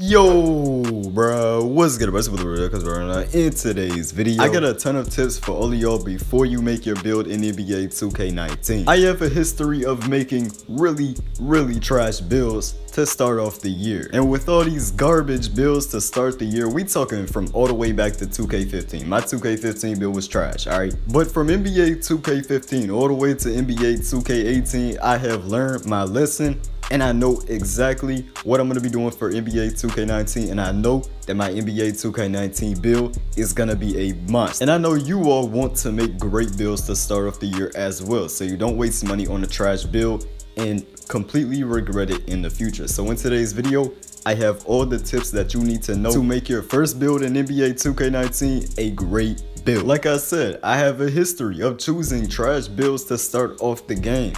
Yo, bro, what's good? In today's video, I got a ton of tips for all of y'all before you make your build in NBA 2K19. I have a history of making really trash builds to start off the year, and with all these garbage builds to start the year, we talking from all the way back to 2K15. My 2K15 build was trash, alright? But from NBA 2K15 all the way to NBA 2K18, I have learned my lesson. And I know exactly what I'm going to be doing for NBA 2K19, and I know that my NBA 2K19 build is going to be a must. And I know you all want to make great builds to start off the year as well, so you don't waste money on a trash build and completely regret it in the future. So in today's video, I have all the tips that you need to know to make your first build in NBA 2K19 a great build. Like I said, I have a history of choosing trash builds to start off the game.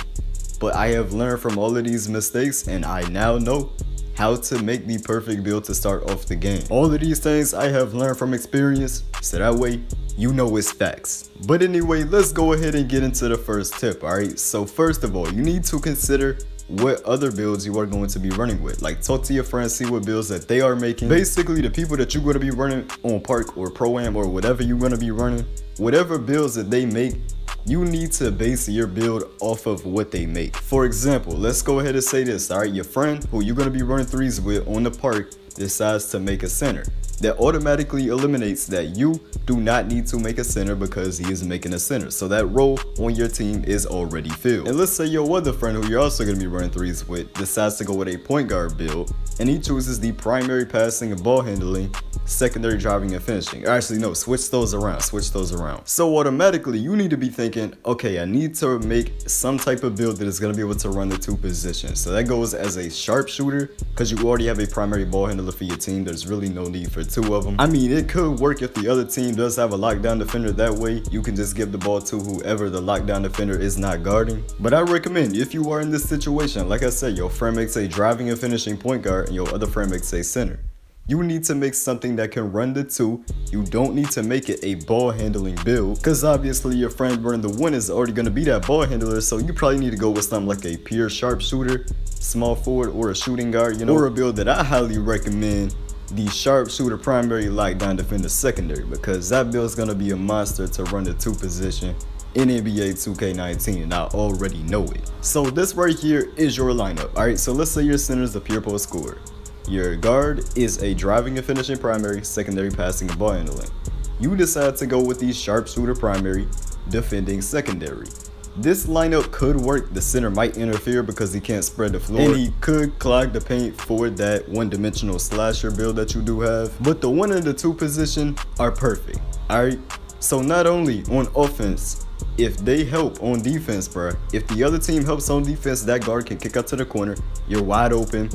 But I have learned from all of these mistakes, and I now know how to make the perfect build to start off the game. All of these things I have learned from experience, so that way you know it's facts. But anyway, let's go ahead and get into the first tip, alright? So first of all, you need to consider what other builds you are going to be running with. Like, talk to your friends, see what builds that they are making. Basically, the people that you're going to be running on Park or Pro-Am or whatever you're going to be running, whatever builds that they make, you need to base your build off of what they make. For example, let's go ahead and say this, alright? Your friend who you're going to be running threes with on the park decides to make a center. That automatically eliminates that you do not need to make a center because he is making a center. So that role on your team is already filled. And let's say your other friend who you're also going to be running threes with decides to go with a point guard build, and he chooses the primary passing and ball handling, secondary driving and finishing. Or actually no, switch those around. So automatically you need to be thinking, okay, I need to make some type of build that is going to be able to run the two positions. So that goes as a sharpshooter, because you already have a primary ball handler for your team. There's really no need for two of them. I mean, it could work if the other team does have a lockdown defender. That way you can just give the ball to whoever the lockdown defender is not guarding. But I recommend, if you are in this situation, like I said, your friend makes a driving and finishing point guard and your other friend makes a center, you need to make something that can run the two. You don't need to make it a ball handling build, because obviously your friend running the one is already going to be that ball handler. So you probably need to go with something like a pure sharpshooter, small forward, or a shooting guard, you know, or a build that I highly recommend, the sharpshooter primary, lockdown defender secondary, because that build is going to be a monster to run the two position in NBA 2K19, and I already know it. So this right here is your lineup. Alright, so let's say your center is the pure post scorer. Your guard is a driving and finishing primary, secondary passing and ball handling. You decide to go with the sharpshooter primary, defending secondary. This lineup could work. The center might interfere because he can't spread the floor, and he could clog the paint for that one-dimensional slasher build that you do have. But the one and the two position are perfect. Alright, so not only on offense, if they help on defense, bruh, if the other team helps on defense, that guard can kick out to the corner, you're wide open.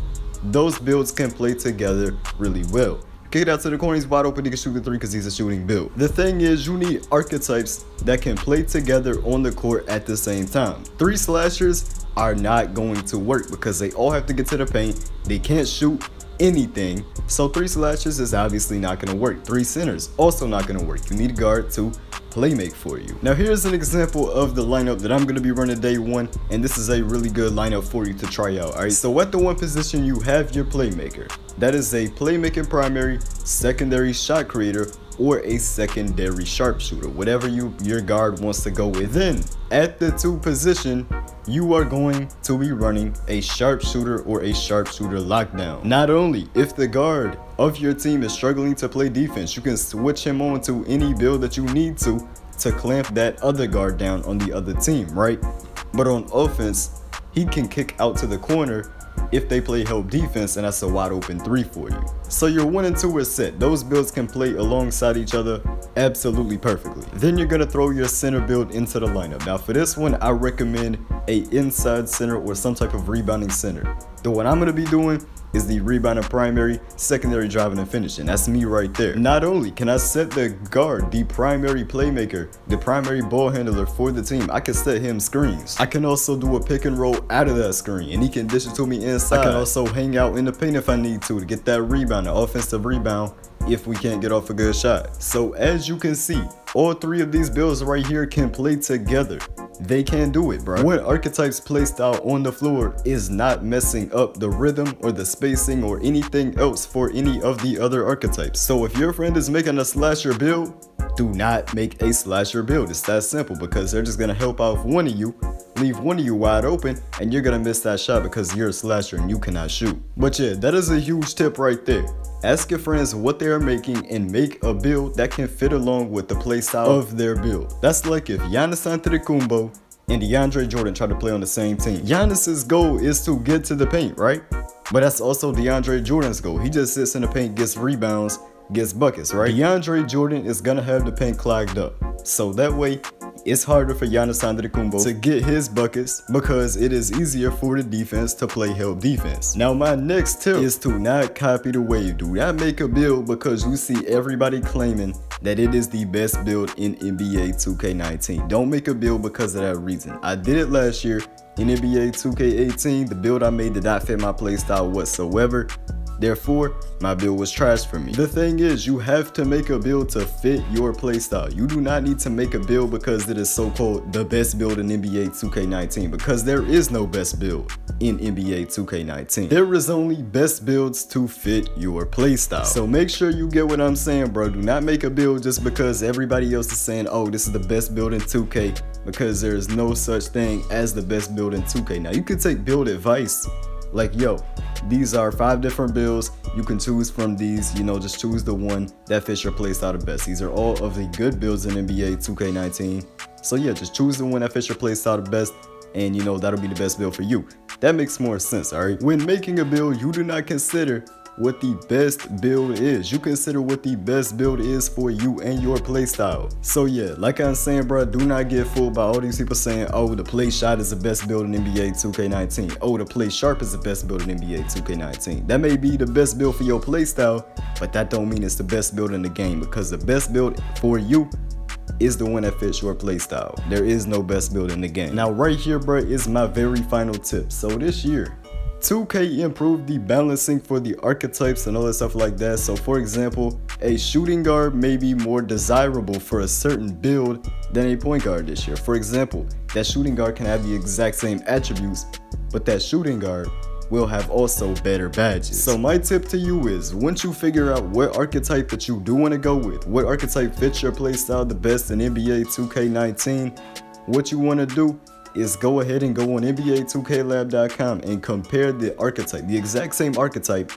Those builds can play together really well. Kick it out to the corner, he's wide open, he can shoot the three because he's a shooting build. The thing is, you need archetypes that can play together on the court at the same time. Three slashers are not going to work because they all have to get to the paint. They can't shoot anything. So three slashers is obviously not going to work. Three centers also not going to work. You need a guard to play make for you. Now here's an example of the lineup that I'm going to be running day one, and this is a really good lineup for you to try out. Alright, so at the one position you have your playmaker. That is a playmaking primary, secondary shot creator, or a secondary sharpshooter, whatever your guard wants to go with. Then at the two position, you are going to be running a sharpshooter or a sharpshooter lockdown. Not only if the guard of your team is struggling to play defense, you can switch him on to any build that you need to clamp that other guard down on the other team, right? But on offense, he can kick out to the corner if they play help defense, and that's a wide open three for you. So your 1 and 2 are set. Those builds can play alongside each other absolutely perfectly. Then you're gonna throw your center build into the lineup. Now for this one, I recommend a inside center or some type of rebounding center. The one I'm gonna be doing is the rebounding primary, secondary driving and finishing. That's me right there. Not only can I set the guard, the primary playmaker, the primary ball handler for the team, I can set him screens. I can also do a pick and roll out of that screen, and he can dish it to me inside. I can also hang out in the paint if I need to get that rebound, an offensive rebound, if we can't get off a good shot. So as you can see, all three of these builds right here can play together they can do it, bro. One archetype's playstyle on the floor is not messing up the rhythm or the spacing or anything else for any of the other archetypes. So if your friend is making a slasher build, do not make a slasher build. It's that simple, because they're just gonna help out one of you, leave one of you wide open, and you're gonna miss that shot because you're a slasher and you cannot shoot. But yeah, that is a huge tip right there. Ask your friends what they are making and make a build that can fit along with the playstyle of their build. That's like if Giannis Antetokounmpo and DeAndre Jordan try to play on the same team. Giannis's goal is to get to the paint, right? But that's also DeAndre Jordan's goal. He just sits in the paint, gets rebounds, gets buckets, right? DeAndre Jordan is gonna have the paint clogged up. So that way, it's harder for Giannis Antetokounmpo to get his buckets because it is easier for the defense to play help defense. Now my next tip is to not copy the wave. Do not make a build because you see everybody claiming that it is the best build in NBA 2K19. Don't make a build because of that reason. I did it last year in NBA 2K18. The build I made did not fit my playstyle whatsoever. Therefore, my build was trash for me. The thing is, you have to make a build to fit your playstyle. You do not need to make a build because it is so-called the best build in NBA 2K19, because there is no best build in NBA 2K19. There is only best builds to fit your playstyle. So make sure you get what I'm saying, bro. Do not make a build just because everybody else is saying, oh, this is the best build in 2K, because there is no such thing as the best build in 2K. Now, you could take build advice. Like, yo, these are 5 different builds. You can choose from these, you know, just choose the one that fits your playstyle the best. These are all of the good builds in NBA 2K19. So yeah, just choose the one that fits your playstyle the best, and you know, that'll be the best build for you. That makes more sense, all right? When making a build, you do not consider what the best build is. You consider what the best build is for you and your playstyle. So yeah, like I'm saying, bro, do not get fooled by all these people saying, oh, the play shot is the best build in NBA 2K19. Oh, the play sharp is the best build in NBA 2K19. That may be the best build for your playstyle, but that don't mean it's the best build in the game, because the best build for you is the one that fits your playstyle. There is no best build in the game. Now right here, bro, is my very final tip. So this year, 2K improved the balancing for the archetypes and all that stuff like that. So for example, a shooting guard may be more desirable for a certain build than a point guard this year. For example, that shooting guard can have the exact same attributes, but that shooting guard will have also better badges. So my tip to you is, once you figure out what archetype that you do want to go with, what archetype fits your playstyle the best in NBA 2K19, what you want to do is go ahead and go on NBA2KLab.com and compare the archetype, the exact same archetype,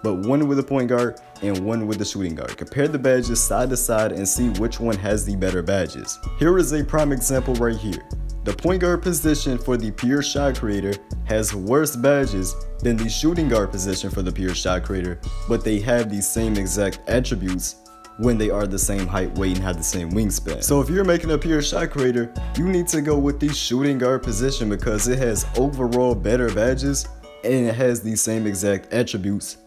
but one with a point guard and one with the shooting guard. Compare the badges side to side and see which one has the better badges. Here is a prime example right here. The point guard position for the pure shot creator has worse badges than the shooting guard position for the pure shot creator, but they have the same exact attributes when they are the same height, weight, and have the same wingspan. So if you're making a pure shot creator, you need to go with the shooting guard position because it has overall better badges and it has the same exact attributes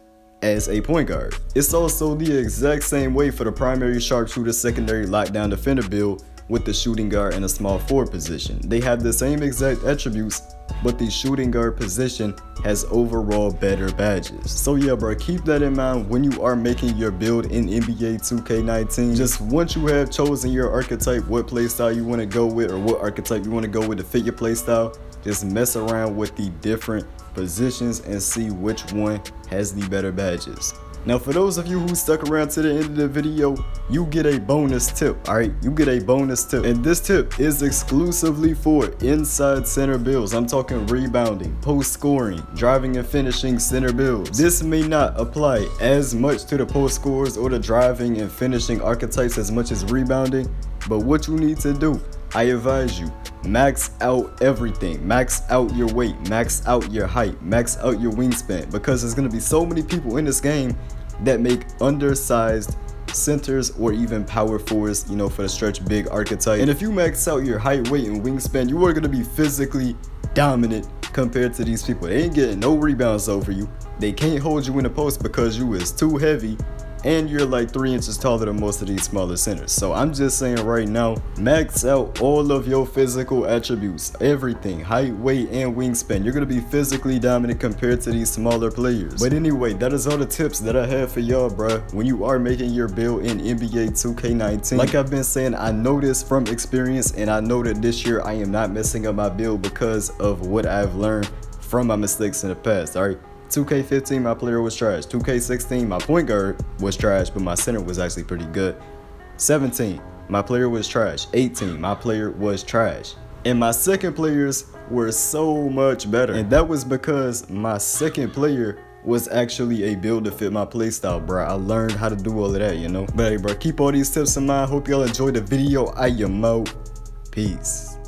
as a point guard. It's also the exact same way for the primary sharpshooter, secondary lockdown defender build with the shooting guard and a small forward position. They have the same exact attributes, but the shooting guard position has overall better badges. So yeah, bro, keep that in mind when you are making your build in NBA 2K19. Just once you have chosen your archetype, what playstyle you want to go with, or what archetype you want to go with to fit your playstyle, just mess around with the different positions and see which one has the better badges. Now for those of you who stuck around to the end of the video, you get a bonus tip, alright? You get a bonus tip. And this tip is exclusively for inside center builds. I'm talking rebounding, post scoring, driving and finishing center builds. This may not apply as much to the post scores or the driving and finishing archetypes as much as rebounding, but what you need to do, I advise you, max out everything. Max out your weight, max out your height, max out your wingspan, because there's going to be so many people in this game that make undersized centers or even power forwards, you know, for the stretch big archetype. And if you max out your height, weight, and wingspan, you are going to be physically dominant compared to these people. They ain't getting no rebounds over you. They can't hold you in the post because you is too heavy, and you're like 3 inches taller than most of these smaller centers. So I'm just saying right now, max out all of your physical attributes, everything, height, weight, and wingspan. You're gonna be physically dominant compared to these smaller players. But anyway, that is all the tips that I have for y'all, bruh, when you are making your build in NBA 2K19. Like I've been saying, I know this from experience, and I know that this year I am not messing up my build because of what I've learned from my mistakes in the past. All right, 2K15 my player was trash, 2K16 my point guard was trash, but my center was actually pretty good. 17 my player was trash, 18 my player was trash, and my second players were so much better, and that was because my second player was actually a build to fit my playstyle, bro. I learned how to do all of that, you know. But hey, bro, keep all these tips in mind. Hope y'all enjoyed the video. I am out. Peace.